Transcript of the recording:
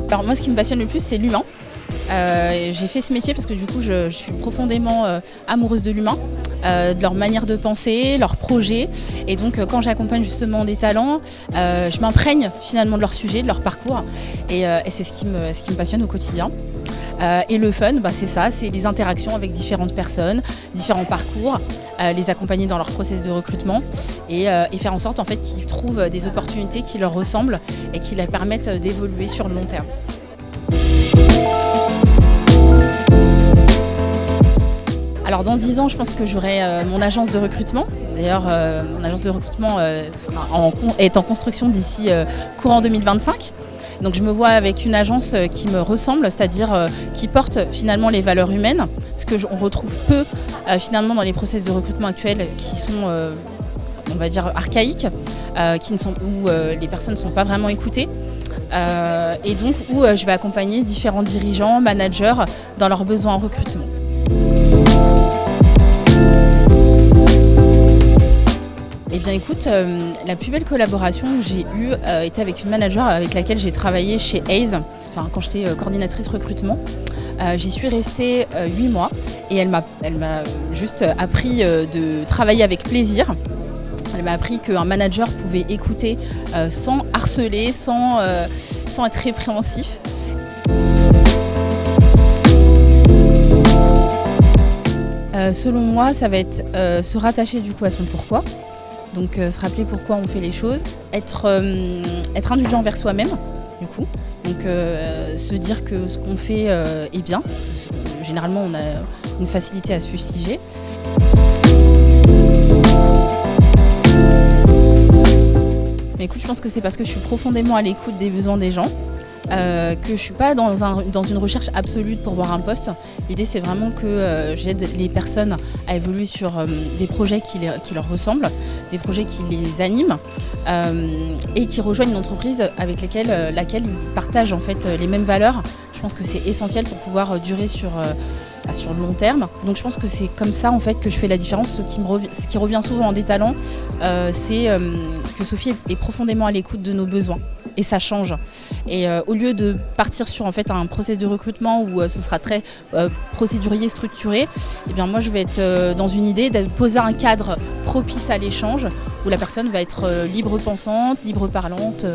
Alors moi, ce qui me passionne le plus, c'est l'humain. J'ai fait ce métier parce que du coup, je suis profondément amoureuse de l'humain, de leur manière de penser, leurs projets. Et donc, quand j'accompagne justement des talents, je m'imprègne finalement de leur sujet, de leur parcours. Et c'est ce qui me passionne au quotidien. Et le fun, c'est ça, c'est les interactions avec différentes personnes, différents parcours, les accompagner dans leur process de recrutement et faire en sorte en fait qu'ils trouvent des opportunités qui leur ressemblent et qui leur permettent d'évoluer sur le long terme. Alors dans 10 ans, je pense que j'aurai mon agence de recrutement. D'ailleurs, mon agence de recrutement est en construction d'ici courant 2025. Donc je me vois avec une agence qui me ressemble, c'est-à-dire qui porte finalement les valeurs humaines, ce qu'on retrouve peu finalement dans les process de recrutement actuels qui sont, on va dire, archaïques, où les personnes ne sont pas vraiment écoutées. Et donc où je vais accompagner différents dirigeants, managers dans leurs besoins en recrutement. Eh bien écoute, la plus belle collaboration que j'ai eue était avec une manager avec laquelle j'ai travaillé chez Hays, quand j'étais coordinatrice recrutement. J'y suis restée 8 mois et elle m'a juste appris de travailler avec plaisir. Elle m'a appris qu'un manager pouvait écouter sans harceler, sans être répréhensif. Selon moi, ça va être se rattacher du coup à son pourquoi. Donc se rappeler pourquoi on fait les choses, être indulgent envers soi-même, du coup. Donc se dire que ce qu'on fait est bien, parce que généralement on a une facilité à se fustiger. Mais écoute, je pense que c'est parce que je suis profondément à l'écoute des besoins des gens. Que je ne suis pas dans une recherche absolue pour voir un poste. L'idée, c'est vraiment que j'aide les personnes à évoluer sur des projets qui leur ressemblent, des projets qui les animent et qui rejoignent une entreprise avec laquelle ils partagent en fait, les mêmes valeurs. Je pense que c'est essentiel pour pouvoir durer sur le long terme. Donc je pense que c'est comme ça en fait que je fais la différence. Ce qui revient souvent en des talents, c'est que Sophie est profondément à l'écoute de nos besoins. Et ça change. Et au lieu de partir sur en fait, un process de recrutement où ce sera très procédurier, structuré, eh bien, moi je vais être dans une idée de poser un cadre propice à l'échange où la personne va être libre pensante, libre parlante.